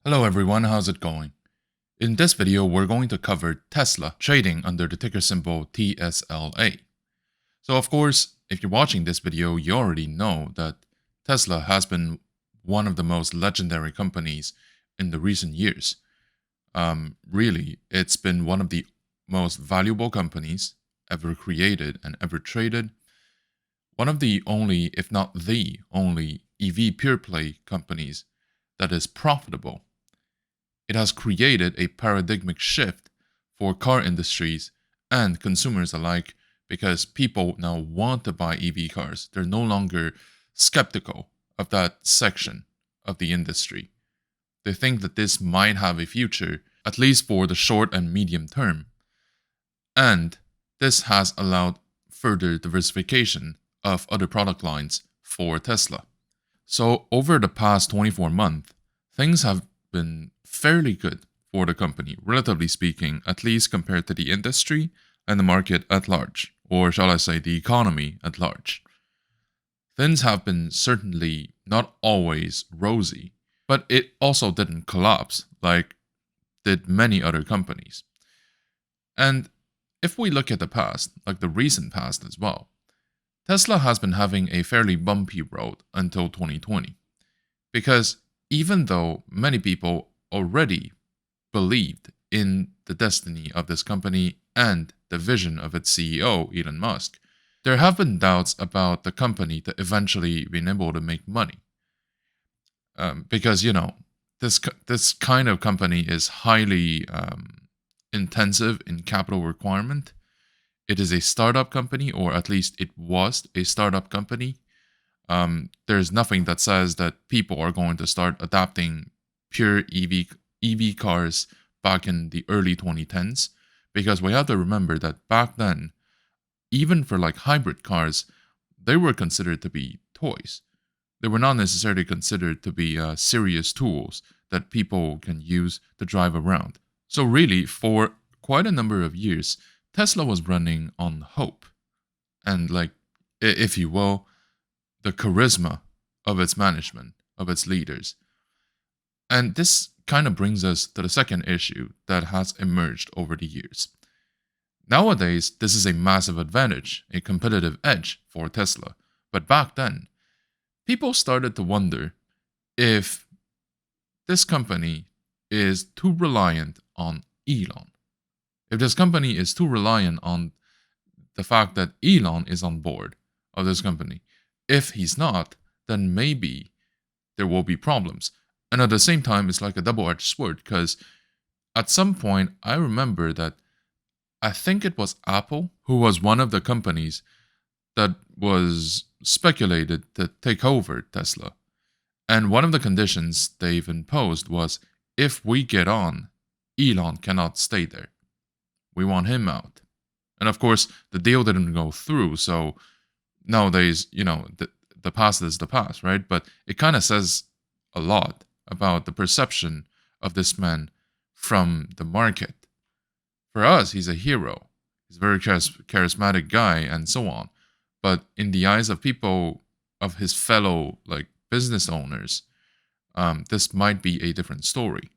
Hello everyone, how's it going? In this video, we're going to cover Tesla trading under the ticker symbol TSLA. So of course, if you're watching this video, you already know that Tesla has been one of the most legendary companies in the recent years. Really, it's been one of the most valuable companies ever created and ever traded. One of the only, if not the only, EV pure play companies that is profitable. It has created a paradigmic shift for car industries and consumers alike because people now want to buy EV cars. They're no longer skeptical of that section of the industry. They think that this might have a future, at least for the short and medium term. And this has allowed further diversification of other product lines for Tesla. So, over the past 24 months, things have been fairly good for the company, relatively speaking, at least compared to the industry and the market at large, or shall I say, the economy at large. Things have been certainly not always rosy, but it also didn't collapse like did many other companies. And if we look at the past, like the recent past as well, Tesla has been having a fairly bumpy road until 2020. Because even though many people already believed in the destiny of this company and the vision of its CEO, Elon Musk, there have been doubts about the company to eventually being able to make money. Because, this kind of company is highly intensive in capital requirement. It is a startup company, or at least it was a startup company. There's nothing that says that people are going to start adapting pure EV cars back in the early 2010s, because we have to remember that back then, even for like hybrid cars, they were considered to be toys. They were not necessarily considered to be serious tools that people can use to drive around. So really, for quite a number of years, Tesla was running on hope and, like, if you will, the charisma of its management, of its leaders. And this kind of brings us to the second issue that has emerged over the years. Nowadays, this is a massive advantage, a competitive edge for Tesla. But back then, people started to wonder if this company is too reliant on Elon. If this company is too reliant on the fact that Elon is on board of this company. If he's not, then maybe there will be problems. And at the same time, it's like a double-edged sword, because at some point, I remember that I think it was Apple who was one of the companies that was speculated to take over Tesla. And one of the conditions they've imposed was, if we get on, Elon cannot stay there. We want him out. And of course, the deal didn't go through. So nowadays, the past is the past, right? But it kind of says a lot about the perception of this man from the market. For us, he's a hero. He's a very charismatic guy and so on. But in the eyes of people, of his fellow business owners, this might be a different story.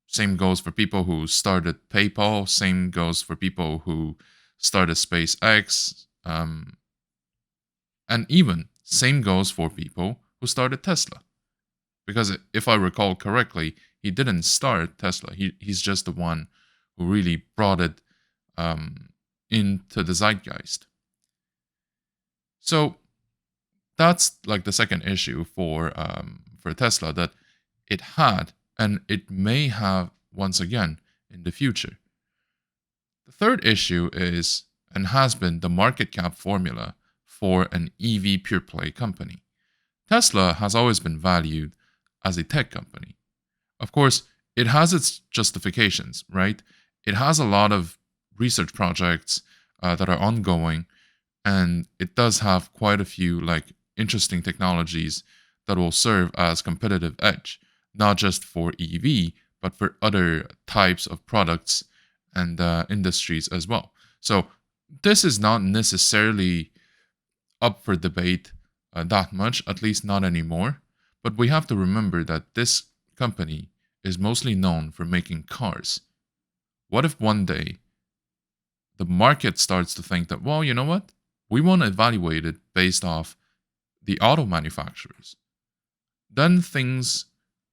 Same goes for people who started PayPal. Same goes for people who started SpaceX. And even same goes for people who started Tesla. Because if I recall correctly, he didn't start Tesla. He's just the one who really brought it into the zeitgeist. So that's like the second issue for Tesla, that it had, and it may have once again in the future. The third issue is, and has been, the market cap formula for an EV pure play company. Tesla has always been valued as a tech company. Of course, it has its justifications, right? It has a lot of research projects that are ongoing, and it does have quite a few interesting technologies that will serve as competitive edge, not just for EV, but for other types of products and industries as well. So this is not necessarily up for debate that much, at least not anymore. But we have to remember that this company is mostly known for making cars. What if one day the market starts to think that, well, you know what? We want to evaluate it based off the auto manufacturers. Then things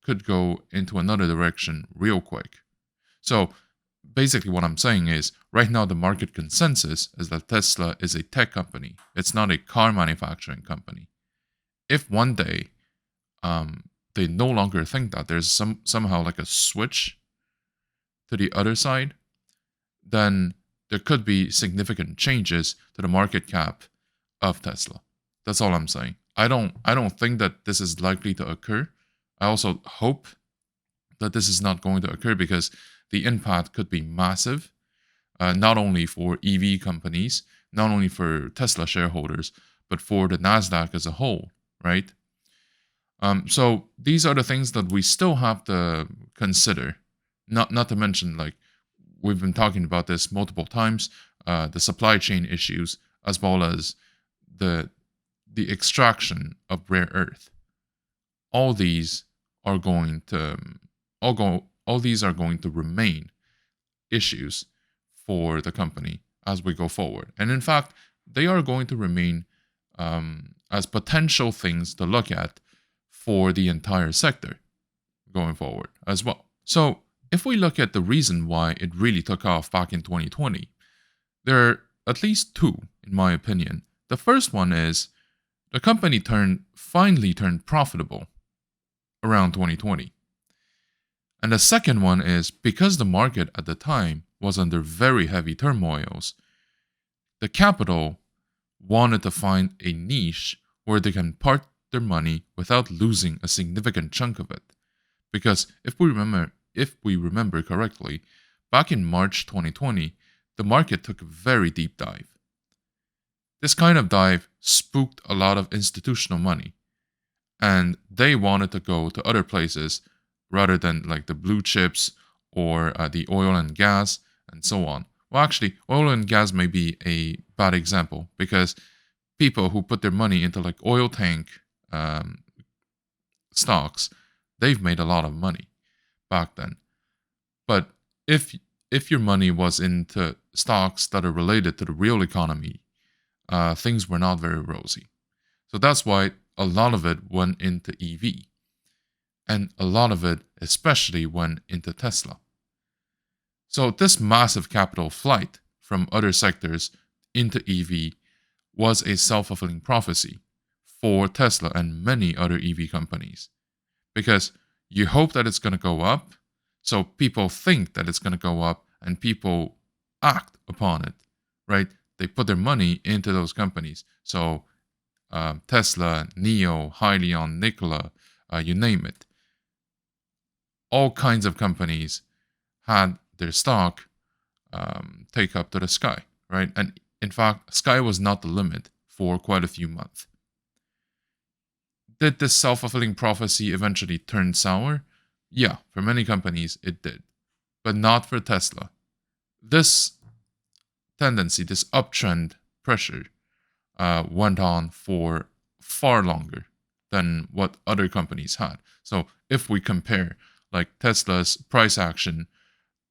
could go into another direction real quick. So basically, what I'm saying is right now, the market consensus is that Tesla is a tech company, it's not a car manufacturing company. If one day they no longer think that, there's somehow like a switch to the other side, then there could be significant changes to the market cap of Tesla. That's all I'm saying. I don't think that this is likely to occur. I also hope that this is not going to occur because the impact could be massive, not only for EV companies, not only for Tesla shareholders, but for the Nasdaq as a whole, right? So these are the things that we still have to consider. Not to mention, like we've been talking about this multiple times, the supply chain issues as well as the extraction of rare earth. All these are going to all these are going to remain issues for the company as we go forward. And in fact, they are going to remain as potential things to look at for the entire sector going forward as well. So if we look at the reason why it really took off back in 2020, there are at least two, in my opinion. The first one is the company finally turned profitable around 2020. And the second one is because the market at the time was under very heavy turmoils, the capital wanted to find a niche where they can park their money without losing a significant chunk of it. Because if we remember correctly, back in March 2020, the market took a very deep dive. This kind of dive spooked a lot of institutional money, and they wanted to go to other places rather than like the blue chips or the oil and gas and so on. Well, actually, oil and gas may be a bad example because people who put their money into like oil tank stocks, they've made a lot of money back then. But if your money was into stocks that are related to the real economy, things were not very rosy. So that's why a lot of it went into EV. And a lot of it especially went into Tesla. So this massive capital flight from other sectors into EV was a self-fulfilling prophecy for Tesla and many other EV companies. Because you hope that it's going to go up, so people think that it's going to go up and people act upon it, right? They put their money into those companies. So Tesla, NIO, Hyliion, Nikola, you name it. All kinds of companies had their stock take up to the sky, right? And in fact, sky was not the limit for quite a few months. Did this self-fulfilling prophecy eventually turn sour? Yeah, for many companies it did, but not for Tesla. This tendency, this uptrend pressure, went on for far longer than what other companies had. So if we compare like Tesla's price action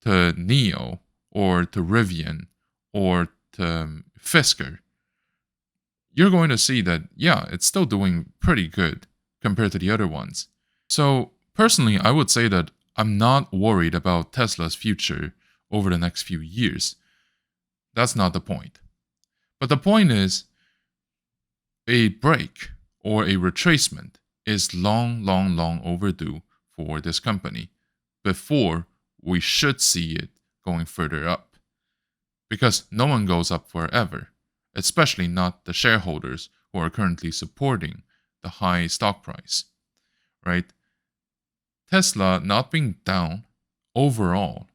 to NIO or to Rivian or to Fisker, you're going to see that, yeah, it's still doing pretty good compared to the other ones. So personally, I would say that I'm not worried about Tesla's future over the next few years. That's not the point. But the point is, a break or a retracement is long overdue for this company before we should see it going further up. Because no one goes up forever, especially not the shareholders who are currently supporting the high stock price, right? Tesla not being down overall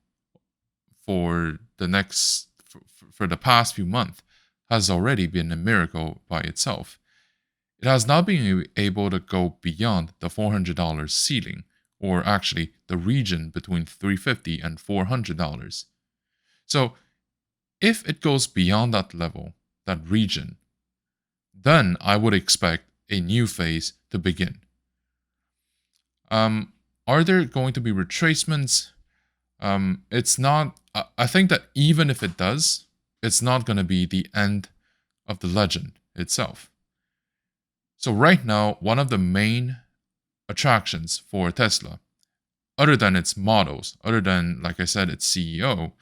for the past few months has already been a miracle by itself. It has not been able to go beyond the $400 ceiling, or actually the region between $350 and $400. So if it goes beyond that level, that region, then I would expect a new phase to begin. On Are there going to be retracements? It's not. I think that even if it does, it's not going to be the end of the legend itself. So right now, one of the main attractions for Tesla, other than its models, other than, like I said, its CEO,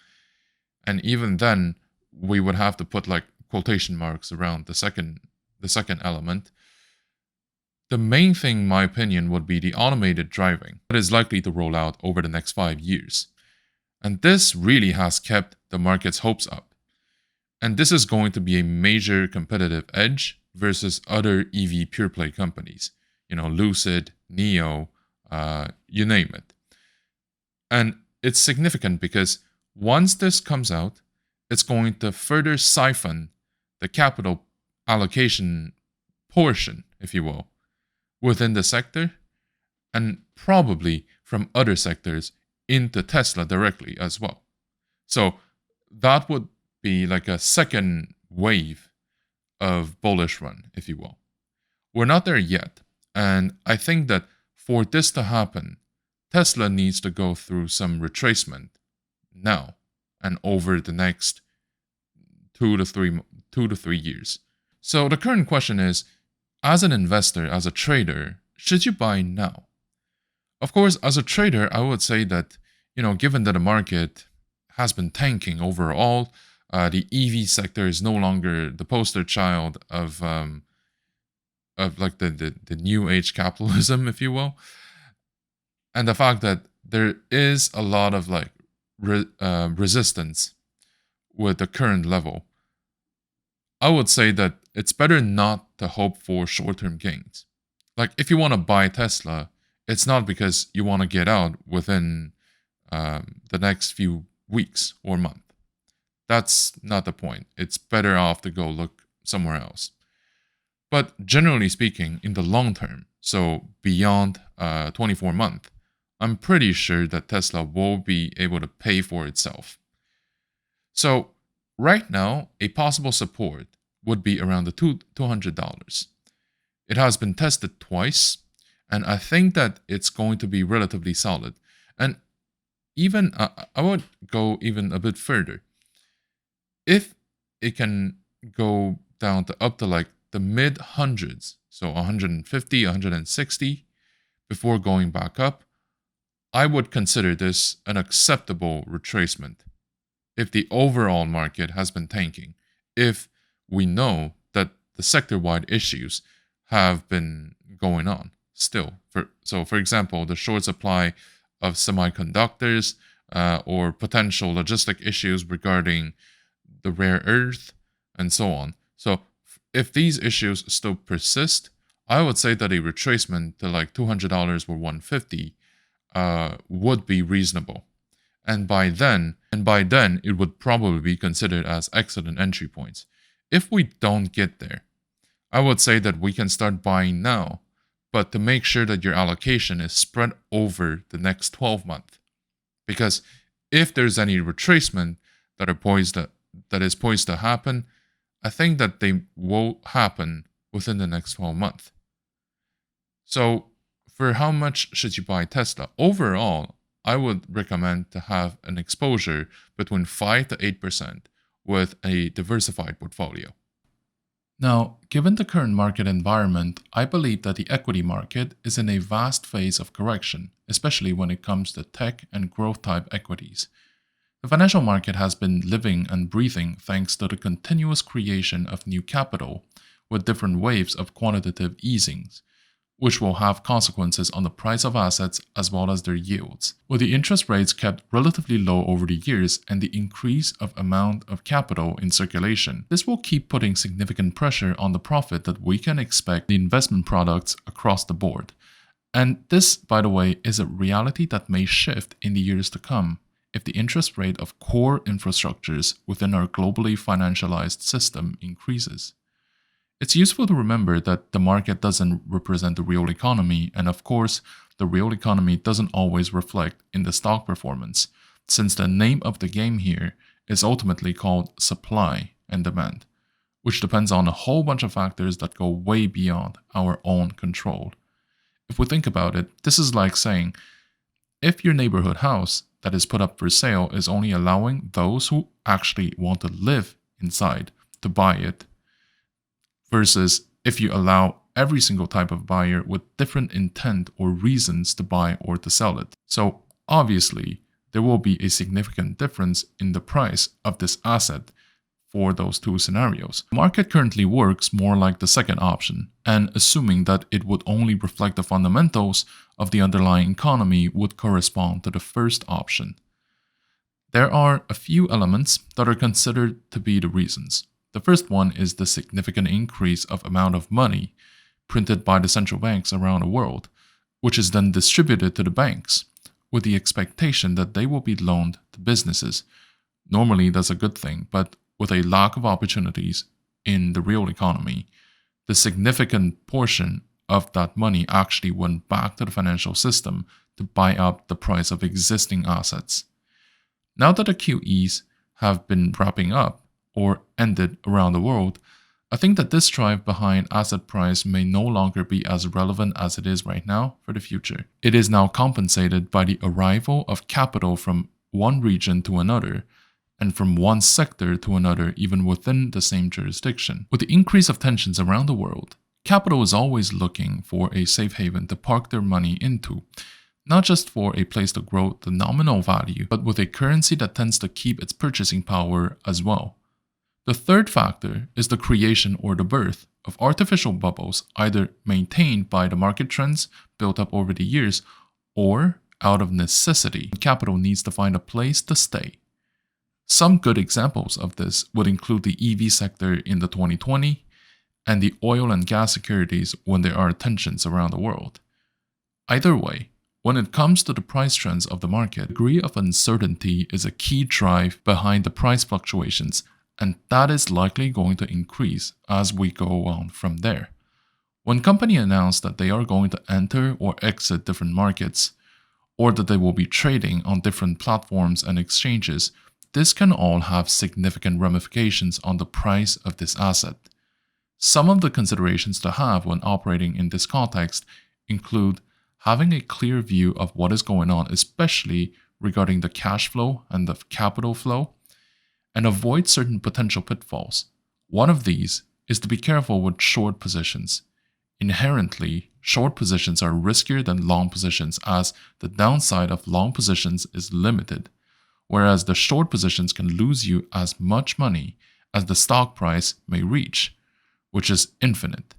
and even then, we would have to put like quotation marks around the second element. The main thing, in my opinion, would be the automated driving that is likely to roll out over the next 5 years. And this really has kept the market's hopes up. And this is going to be a major competitive edge versus other EV pure play companies. Lucid, NIO, you name it. And it's significant because once this comes out, it's going to further siphon the capital allocation portion, if you will, within the sector, and probably from other sectors into Tesla directly as well. So that would be like a second wave of bullish run, if you will. We're not there yet, and I think that for this to happen, Tesla needs to go through some retracement now and over the next 2 to 3 years. So the current question is, as an investor, as a trader, should you buy now? Of course, as a trader, I would say that, given that the market has been tanking overall, the EV sector is no longer the poster child of like the new age capitalism, if you will, and the fact that there is a lot of like resistance with the current level. I would say that it's better not to hope for short-term gains. Like if you want to buy Tesla, it's not because you want to get out within the next few weeks or month. That's not the point. It's better off to go look somewhere else. But generally speaking, in the long term, so beyond 24 months, I'm pretty sure that Tesla will be able to pay for itself. So right now, a possible support would be around the $200. It has been tested twice, and I think that it's going to be relatively solid. And even I would go even a bit further. If it can go down to up to like the mid hundreds, so 150, 160, before going back up, I would consider this an acceptable retracement if the overall market has been tanking, if we know that the sector-wide issues have been going on still. For example, the short supply of semiconductors or potential logistic issues regarding the rare earth and so on. So if these issues still persist, I would say that a retracement to like $200 or $150 would be reasonable. And by then, it would probably be considered as excellent entry points. If we don't get there, I would say that we can start buying now, but to make sure that your allocation is spread over the next 12 months. Because if there's any retracement that is poised to happen, I think that they will happen within the next 12 months. So for how much should you buy Tesla? Overall, I would recommend to have an exposure between 5 to 8% with a diversified portfolio. Now, given the current market environment, I believe that the equity market is in a vast phase of correction, especially when it comes to tech and growth type equities. The financial market has been living and breathing thanks to the continuous creation of new capital, with different waves of quantitative easings, which will have consequences on the price of assets as well as their yields. With the interest rates kept relatively low over the years and the increase of amount of capital in circulation, this will keep putting significant pressure on the profit that we can expect in investment products across the board. And this, by the way, is a reality that may shift in the years to come if the interest rate of core infrastructures within our globally financialized system increases. It's useful to remember that the market doesn't represent the real economy, and of course, the real economy doesn't always reflect in the stock performance, since the name of the game here is ultimately called supply and demand, which depends on a whole bunch of factors that go way beyond our own control. If we think about it, this is like saying, If your neighborhood house that is put up for sale is only allowing those who actually want to live inside to buy it, versus if you allow every single type of buyer with different intent or reasons to buy or to sell it. So obviously, there will be a significant difference in the price of this asset for those two scenarios. The market currently works more like the second option, and assuming that it would only reflect the fundamentals of the underlying economy would correspond to the first option. There are a few elements that are considered to be the reasons. The first one is the significant increase of amount of money printed by the central banks around the world, which is then distributed to the banks, with the expectation that they will be loaned to businesses. Normally, that's a good thing, but with a lack of opportunities in the real economy, the significant portion of that money actually went back to the financial system to buy up the price of existing assets. Now that the QEs have been wrapping up or ended around the world, I think that this drive behind asset price may no longer be as relevant as it is right now for the future. It is now compensated by the arrival of capital from one region to another, and from one sector to another even within the same jurisdiction. With the increase of tensions around the world, capital is always looking for a safe haven to park their money into, not just for a place to grow the nominal value, but with a currency that tends to keep its purchasing power as well. The third factor is the creation or the birth of artificial bubbles, either maintained by the market trends built up over the years or out of necessity. Capital needs to find a place to stay. Some good examples of this would include the EV sector in the 2020 and the oil and gas securities when there are tensions around the world. Either way, when it comes to the price trends of the market, the degree of uncertainty is a key drive behind the price fluctuations, and that is likely going to increase as we go on from there. When companies announce that they are going to enter or exit different markets, or that they will be trading on different platforms and exchanges, this can all have significant ramifications on the price of this asset. Some of the considerations to have when operating in this context include having a clear view of what is going on, especially regarding the cash flow and the capital flow, and avoid certain potential pitfalls. One of these is to be careful with short positions. Inherently, short positions are riskier than long positions, as the downside of long positions is limited, whereas the short positions can lose you as much money as the stock price may reach, which is infinite.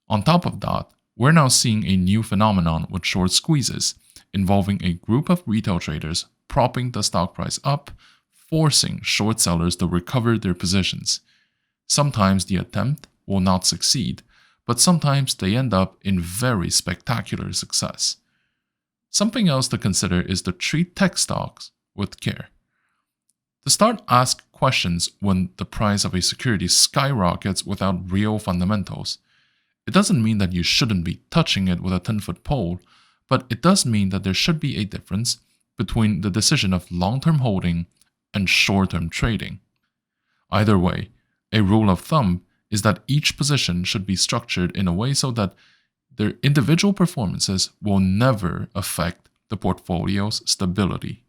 On top of that, we're now seeing a new phenomenon with short squeezes, involving a group of retail traders propping the stock price up, forcing short sellers to recover their positions. Sometimes the attempt will not succeed, but sometimes they end up in very spectacular success. Something else to consider is to treat tech stocks with care. To start, ask questions when the price of a security skyrockets without real fundamentals. It doesn't mean that you shouldn't be touching it with a 10-foot pole, but it does mean that there should be a difference between the decision of long-term holding and short-term trading. Either way, a rule of thumb is that each position should be structured in a way so that their individual performances will never affect the portfolio's stability.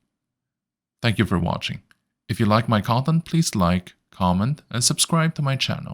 Thank you for watching. If you like my content, please like, comment, and subscribe to my channel.